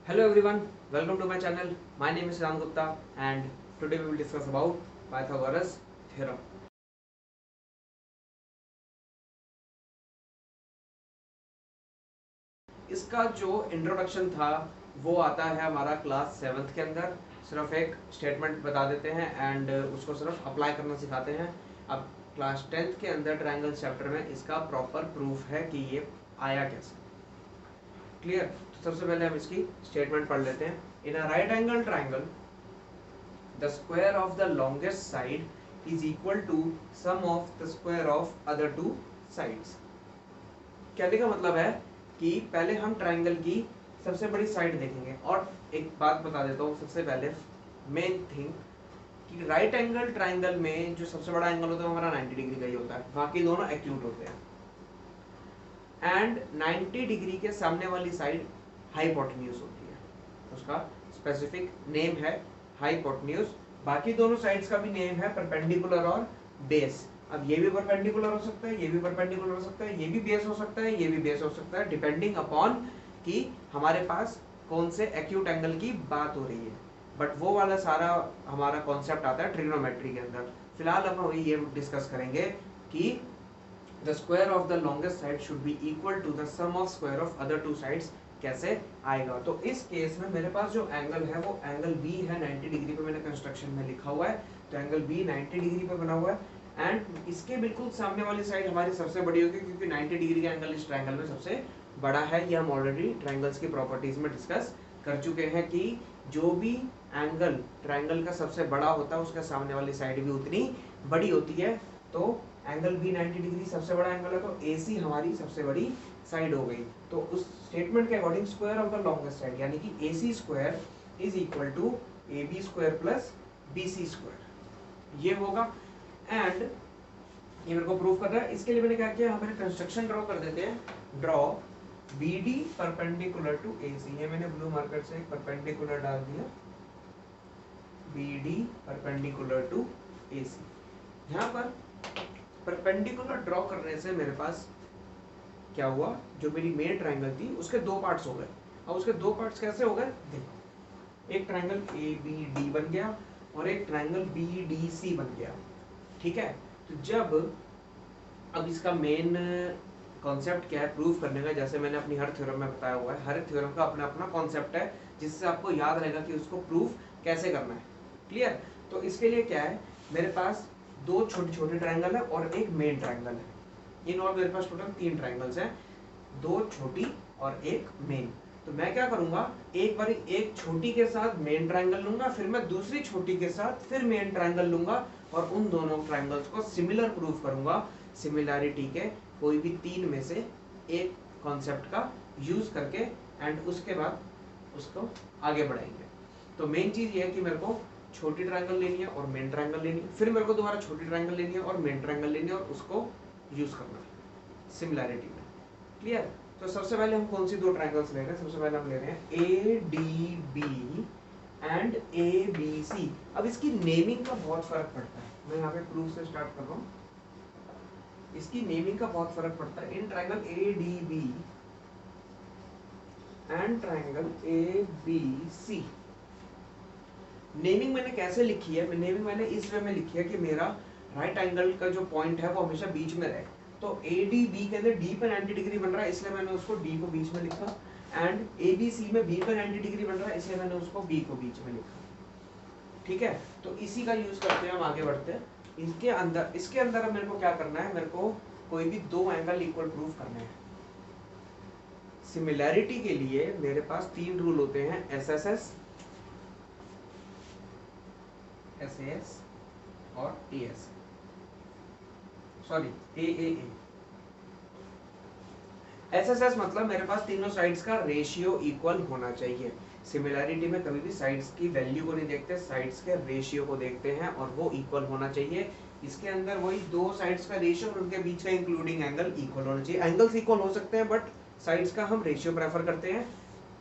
Hello everyone, welcome to my channel. My name is Ram Gupta and today we will discuss about Pythagoras theorem. इसका जो introduction था वो आता है हमारा क्लास 7th के अंदर। सिर्फ एक स्टेटमेंट बता देते हैं एंड उसको सिर्फ अप्लाई करना सिखाते हैं। अब क्लास 10th के अंदर ट्रायंगल चैप्टर में इसका प्रॉपर प्रूफ है कि ये आया कैसे। क्लियर? तो सबसे पहले हम इसकी स्टेटमेंट पढ़ लेते हैं। In a right angle triangle the square of the longest side is equal to sum of the square of other two sides। कहने का मतलब है कि पहले हम ट्रायंगल की सबसे बड़ी साइड देखेंगे। और एक बात बता देता हूँ सबसे पहले, मेन थिंग कि राइट एंगल ट्रायंगल में जो सबसे बड़ा एंगल होता है वो हमारा 90 डिग्री का ही होता है, बाकी दोनों एक्यूट होते हैं। एंड 90 डिग्री के सामने वाली साइड हाइपोटेन्यूज होती है, उसका स्पेसिफिक नेम है हाइपोटेन्यूज। बाकी दोनों साइड्स का भी नेम है परपेंडिकुलर और बेस। अब ये भी परपेंडिकुलर हो सकता है, ये भी परपेंडिकुलर हो सकता है, ये भी बेस हो सकता है, ये भी बेस हो सकता है, डिपेंडिंग अपॉन कि हमारे पास कौन से एक्यूट एंगल की बात हो रही है। बट वो वाला सारा हमारा कॉन्सेप्ट आता है ट्रिग्नोमेट्री के अंदर। फिलहाल हम ये डिस्कस करेंगे कि the square of the longest side should be equal to the sum of square of other two sides कैसे आएगा। तो इस केस में मेरे पास जो एंगल है वो एंगल बी है 90 डिग्री पे, मैंने कंस्ट्रक्शन में लिखा हुआ है। तो एंगल बी 90 डिग्री पे बना हुआ है एंड इसके बिल्कुल सामने वाली साइड हमारी सबसे बड़ी होगी क्योंकि 90 डिग्री का एंगल इस ट्रायंगल में सबसे बड़ा है। ये हम ऑलरेडी ट्रायंगल्स की प्रॉपर्टीज में डिस्कस कर चुके हैं कि जो भी एंगल ट्रायंगल का सबसे बड़ा होता है उसके सामने वाली साइड भी उतनी बड़ी होती है। तो एंगल बी 90 डिग्री सबसे बड़ा एंगल है, तो ए सी हमारी सबसे बड़ी साइड हो गई। तो उस स्टेटमेंट के according square of the longest side यानी कि A C square is equal to A B square plus B C square, ये होगा। एंड ये मेरे को प्रूव कर रहा है। इसके लिए मैंने क्या किया, यहाँ पर कंस्ट्रक्शन ड्रॉ कर देते हैं। Draw B D perpendicular to A C, ये मैंने ब्लू मार्कर से परपेंडिकुलर डाल दिया, B D perpendicular to A C. यहाँ पर परपेंडिकुलर ड्रॉ करने से मेरे पास क्या हुआ, जो मेरी मेन ट्रायंगल थी उसके दो पार्ट्स हो गए। अब उसके दो पार्ट्स कैसे हो गए देखो, एक ट्रायंगल ए बी डी बन गया और एक ट्रायंगल बी डी सी बन गया। ठीक है, तो जब अब इसका मेन कॉन्सेप्ट क्या है प्रूफ करने का, जैसे मैंने अपनी हर थ्योरम में बताया हुआ है, हर थ्योरम का अपना अपना कॉन्सेप्ट है जिससे आपको याद रहेगा कि उसको प्रूफ कैसे करना है। क्लियर? तो इसके लिए क्या है, मेरे पास दो छोटे छोटे ट्रायंगल है और एक मेन ट्रायंगल है। इन ऑल मेरे पास टोटल 3 ट्रायंगल्स हैं, दो छोटी और एक मेन। तो मैं क्या करूंगा, एक बार एक छोटी के साथ मेन ट्रायंगल लूंगा, फिर मैं दूसरी छोटी के साथ फिर मेन ट्रायंगल लूंगा और उन दोनों ट्रायंगल्स को सिमिलर प्रूफ करूंगा। सिमिलैरिटी के कोई भी 3 में से एक कॉन्सेप्ट का यूज करके एंड उसके बाद उसको आगे बढ़ाएंगे। तो मेन चीज ये है कि मेरे को छोटी ट्रायंगल लेनी है और मेन ट्रायंगल लेनी है, फिर मेरे को दोबारा छोटी ट्रायंगल लेनी है और मेन ट्रायंगल लेनी है और उसको यूज करना है सिमिलैरिटी में। क्लियर? तो सबसे पहले हम कौन सी दो ट्रायंगल्स ले रहे हैं, सबसे पहले हम ले रहे हैं A D B and A B C. अब इसकी नेमिंग का बहुत फर्क पड़ता है, मैं यहाँ पे प्रूफ से स्टार्ट कर रहा हूँ। इसकी नेमिंग का बहुत फर्क पड़ता है। इन triangle A D B and triangle A B C, naming मैंने कैसे लिखी है, नेमिंग मैंने इस वे में लिखी है कि मेरा राइट एंगल का जो पॉइंट है वो हमेशा बीच में रहे। तो ए डी बी के अंदर डी पे 90 डिग्री बन रहा है इसलिए मैंने उसको डी को बीच में लिखा, एंड ए बी सी में बी पे 90 डिग्री बन रहा है इसलिए मैंने उसको बी को बीच में लिखा। ठीक है, तो इसी का यूज करते हैं हम आगे बढ़ते हैं। इसके अंदर अब मेरे को क्या करना है, मेरे को कोई भी दो एंगल इक्वल प्रूफ करने हैं। सिमिलैरिटी के लिए मेरे पास 3 रूल होते हैं, S S S, S S और A S, sorry A A A. S S S मतलब मेरे पास तीनों साइड्स का रेशियो इक्वल होना चाहिए। सिमिलैरिटी में कभी भी साइड्स की वैल्यू को नहीं देखते, साइड्स के रेशियो को देखते हैं और वो इक्वल होना चाहिए। इसके अंदर वही दो साइड्स का रेशियो और उनके बीच का इंक्लूडिंग एंगल इक्वल होना चाहिए। एंगल्स इक्वल हो सकते हैं बट साइड्स का हम रेशियो प्रेफर करते हैं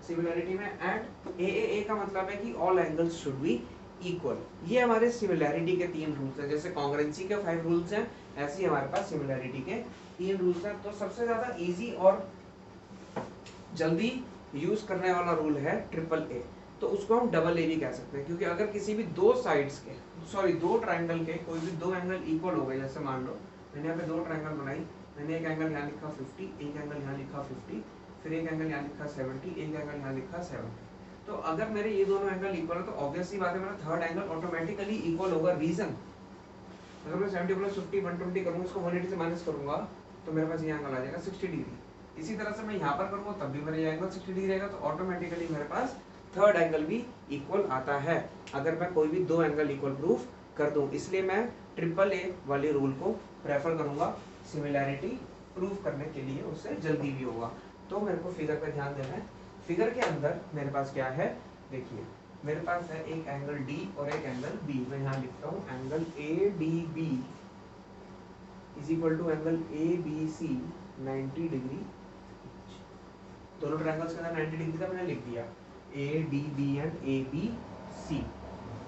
सिमिलैरिटी में। एंड ए का मतलब है कि all angles should be equal. ये हमारे सिमिलैरिटी के 3 रूल्स हैं। जैसे कॉन्ग्रुएंसी के 5 रूल्स हैं, ऐसे ही हमारे पास सिमिलैरिटी के 3 रूल्स हैं। तो सबसे ज्यादा इजी और जल्दी यूज करने वाला रूल है ट्रिपल ए, तो उसको हम डबल ए भी कह सकते हैं, क्योंकि अगर किसी भी दो साइड्स के दो ट्राइंगल के कोई भी दो एंगल इक्वल हो गए, जैसे मान लो मैंने यहाँ पे दो ट्राइंगल बनाई, मैंने एक एंगल यहाँ लिखा 50, एक एंगल यहाँ लिखा 50, फिर एक एंगल यहाँ लिखा 70, एक एंगल यहाँ लिखा 70, तो अगर मेरे ये दोनों एंगल इक्वल है तो ऑब्वियस सी बात है मेरा थर्ड एंगल ऑटोमेटिकली इक्वल होगा। रीजन, अगर मैं 70 प्लस 50 120 करूँगा, उसको 180 से माइनस करूंगा तो मेरे पास ये एंगल आ जाएगा 60 डिग्री। इसी तरह से मैं यहाँ पर करूँगा तब भी मेरा ये एंगल 60 डिग्री रहेगा, तो ऑटोमेटिकली मेरे पास थर्ड एंगल भी इक्वल आता है अगर मैं कोई भी दो एंगल इक्वल प्रूफ कर दूं। इसलिए मैं ट्रिपल ए वाले रूल को प्रेफर करूंगा सिमिलैरिटी प्रूफ करने के लिए, उससे जल्दी भी होगा। तो मेरे को फिगर पे ध्यान देना है। फिगर के अंदर मेरे पास क्या है, देखिए मेरे पास है एक एंगल डी और एक एंगल बी। मैं यहाँ लिखता हूँ angle A D B is equal to angle A B C 90 degree. दोनों ट्रायंगल्स के अंदर 90 डिग्री का मैंने लिख दिया, A D B and A B C.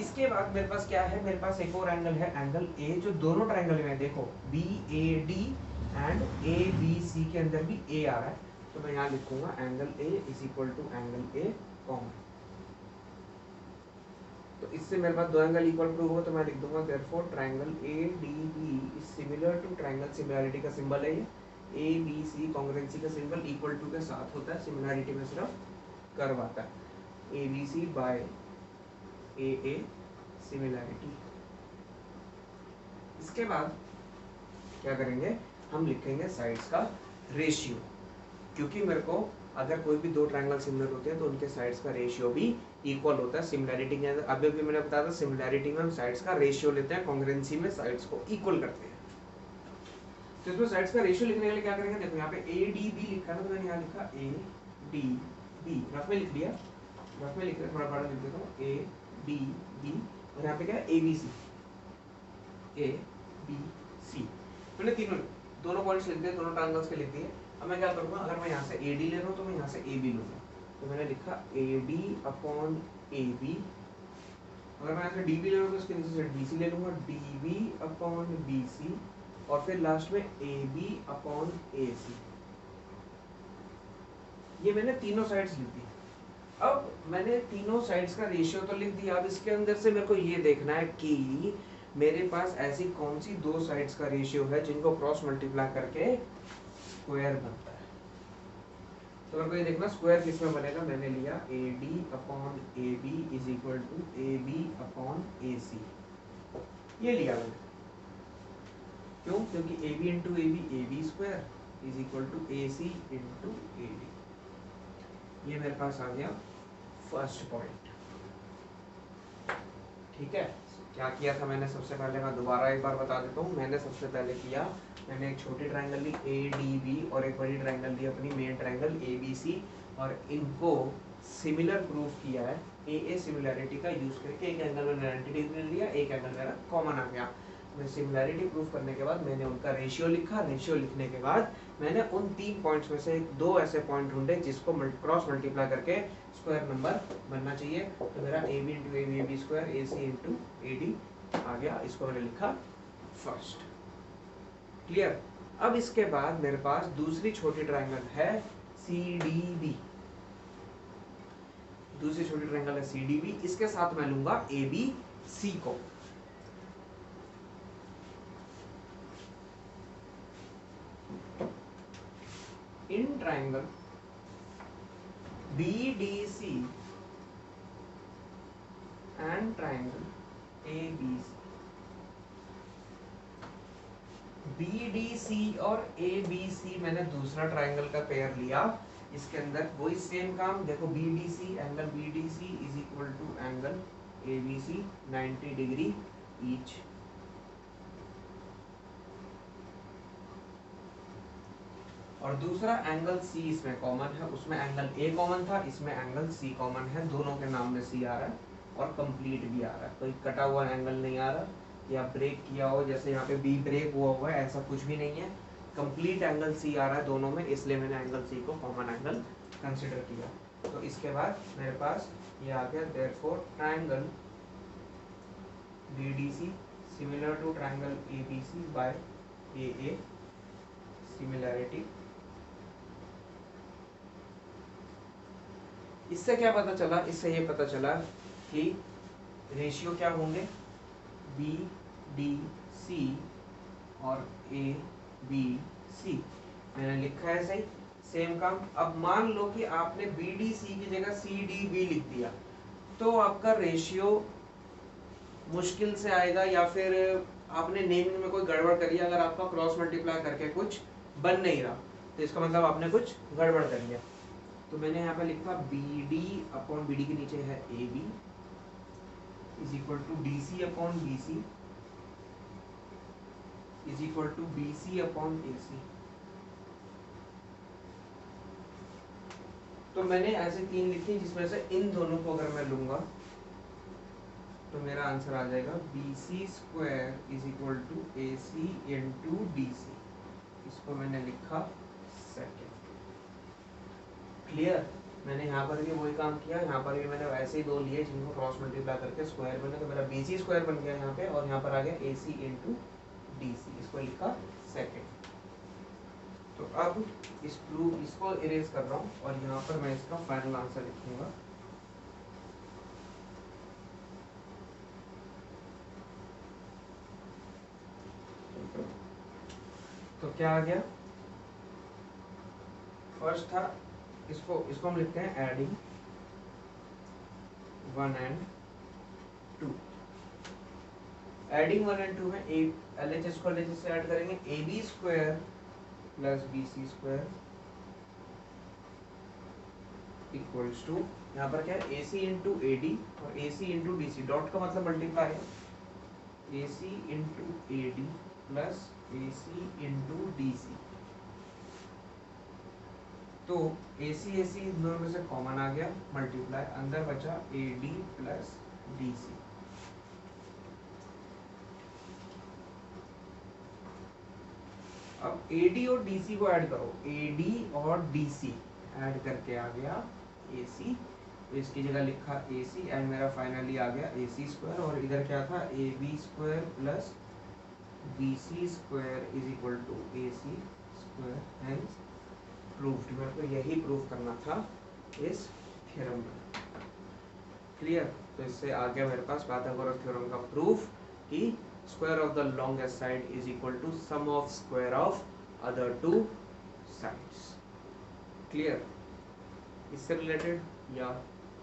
इसके बाद मेरे पास क्या है, मेरे पास एक और एंगल है एंगल ए, जो दोनों ट्रायंगल में देखो B A D and A B C के अंदर भी ए आ रहा है, तो मैं यहाँ लिखूंगा angle A is equal to angle A common. तो इससे मेरे पास दो एंगल इक्वल प्रूव हो, तो मैं लिख दूंगा therefore triangle A D B is similar to triangle, similarity का सिंबल है ये, ए बी सी कॉन्ग्रुएंसी का सिंबल इक्वल टू के साथ होता है, सिमिलरिटी में सिर्फ कर्व आता है, A B C by A A similarity. इसके बाद क्या करेंगे, हम लिखेंगे साइड्स का रेशियो, क्योंकि मेरे को अगर कोई भी दो ट्रायंगल सिमिलर होते हैं तो उनके साइड्स का रेशियो भी इक्वल होता है। सिमिलरिटी के अंदर अभी भी मैंने बताया था, सिमिलरिटी में हम साइड्स का रेशियो लेते हैं, कॉन्ग्रुएंसी में साइड्स को इक्वल करते हैं। तो इसमें साइड्स का रेशियो लिखने के लिए क्या करेंगे, देखो यहाँ पे ए डी बी लिखा है, तो मैंने यहाँ लिखा ए डी बी, रफ में लिख दिया, रफ में लिख रहा थोड़ा बड़ा लिख देता हूँ, ए डी बी, और यहाँ पे क्या है A B C, A B सी। मैंने तीनों दोनों पॉइंट्स लिख दिए, दोनों ट्रायंगल्स के लिख दिए। अब मैं क्या करूँगा, अगर मैं यहाँ से ए डी ले रहा हूँ तो मैं यहाँ से ए बी लूँगा, तो मैंने लिखा A D upon A B. अगर मैं यहाँ से डी बी ले रहा हूँ तो इसके नीचे से डी सी ले लूँगा, D B upon B C, और फिर लास्ट में ए बी अपॉन ए सी। ये मैंने तीनों साइड्स लिख दी। अब मैंने तीनों साइड्स का रेशियो तो लिख दिया, अब इसके अंदर से मेरे को ये देखना है कि मेरे पास ऐसी कौन सी दो साइड्स का रेशियो है जिनको क्रॉस मल्टीप्लाई करके स्क्वायर बनता है। तो मेरे को ये देखना स्क्वायर किस में बनेगा, मैंने लिया A D upon A B is equal to A B upon A C, ये लिया मैंने। क्यों, क्योंकि A B into A B square is equal to A C into A D. ये मेरे पास आ गया फर्स्ट पॉइंट। ठीक है, क्या किया था मैंने, सबसे पहले मैं दोबारा एक बार बता देता हूँ। मैंने सबसे पहले किया, मैंने एक छोटी ट्रायंगल ली ए डी बी और एक बड़ी ट्रायंगल ली अपनी main triangle A B C, और इनको सिमिलर प्रूफ किया है ए ए सिमिलरिटी का यूज करके। एक एंगल मैंने 90 डिग्री लिया, एक एंगल मेरा कॉमन आ गया। मैं सिमिलरिटी प्रूफ करने के बाद मैंने उनका रेशियो लिखा, रेशियो लिखने के बाद मैंने उन तीन पॉइंट्स में से दो ऐसे पॉइंट ढूंढे जिसको क्रॉस मल्टीप्लाई करके स्क्वायर नंबर बनना चाहिए। तो मेरा A B into A B square, A C into A D आ गया, इसको मैंने लिखा फर्स्ट। क्लियर। अब इसके बाद मेरे पास दूसरी छोटी ट्रायंगल है सी डी बी, दूसरी छोटी ट्रायंगल है सी डी बी, इसके साथ मैं लूंगा ए बी सी को। In triangle BDC and triangle ABC, BDC और ABC मैंने दूसरा ट्रायंगल का पेयर लिया। इसके अंदर वही सेम काम, देखो BDC angle BDC is equal to angle ABC 90 degree each. और दूसरा एंगल C इसमें कॉमन है, उसमें एंगल A कॉमन था, इसमें एंगल C कॉमन है। दोनों के नाम में C आ रहा है और कंप्लीट भी आ रहा है, कोई कटा हुआ एंगल नहीं आ रहा या ब्रेक किया हो जैसे यहाँ पे B ब्रेक हुआ है, ऐसा कुछ भी नहीं है। कंप्लीट एंगल C आ रहा है दोनों में, इसलिए मैंने एंगल C को कॉमन एंगल कंसिडर किया। तो इसके बाद मेरे पास ये आ गया therefore triangle BDC similar to triangle ABC by AA similarity. इससे क्या पता चला, इससे ये पता चला कि रेशियो क्या होंगे, बी डी सी और ए बी सी। मैंने लिखा है सही, सेम काम। अब मान लो कि आपने बी डी सी की जगह सी डी बी लिख दिया, तो आपका रेशियो मुश्किल से आएगा, या फिर आपने नेमिंग में कोई गड़बड़ करी, अगर आपका क्रॉस मल्टीप्लाई करके कुछ बन नहीं रहा तो इसका मतलब आपने कुछ गड़बड़ कर लिया। तो मैंने यहाँ पे लिखा B D upon B D के नीचे है A B is equal to D C upon B C is equal to B C upon A C. तो मैंने ऐसे 3 लिखे, जिसमें से इन दोनों को अगर मैं लूंगा तो मेरा आंसर आ जाएगा B C square is equal to A C into D C. इसको मैंने लिखा सेकेंड। क्लियर? मैंने यहाँ पर भी वही काम किया, यहाँ पर भी मैंने वैसे ही 2 लिए जिनको क्रॉस मल्टीप्लाई करके स्क्वायर बने, तो मेरा बी सी स्क्वायर बन गया यहाँ पे, और यहाँ पर आ गया ए सी इंटू डी सी। इसको लिखा सेकेंड। तो अब इसको इरेज कर रहा हूँ और यहाँ पर मैं इसका फाइनल आंसर लिखूंगा। तो क्या आ गया, फर्स्ट था, इसको हम लिखते हैं एडिंग 1 and 2। एडिंग 1 and 2 में LHS को LHS से ऐड करेंगे, A B square plus B C square equals to, यहाँ पर क्या है, A C into A D और A C into D C. Dot का मतलब मल्टीप्लाई है, A C into A D plus A C into D C. तो A सी दोनों में से कॉमन आ गया, मल्टीप्लाई, अंदर बचा A D plus D C. अब ए डी और डी सी को ऐड करो, ए डी और डी सी ऐड करके आ गया ए सी। तो इसकी जगह लिखा ए सी एंड मेरा फाइनली आ गया ए सी स्क्वायर। और इधर क्या था, A B square plus B C square is equal to A C square. Hence proved. मेरे को यही प्रूव करना था इस थ्योरम में। क्लियर? तो इससे आ गया मेरे पास पाइथागोरस थ्योरम का प्रूफ कि square of the longest side is equal to sum of square of other 2 sides. Clear? इससे रिलेटेड या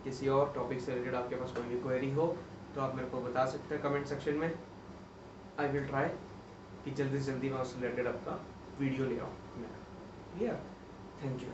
किसी और टॉपिक से रिलेटेड आपके पास कोई भी क्वेरी हो तो आप मेरे को बता सकते हैं कमेंट सेक्शन में। आई विल ट्राई कि जल्दी से जल्दी मैं उससे रिलेटेड आपका वीडियो ले आऊँ। क्लियर? Thank you.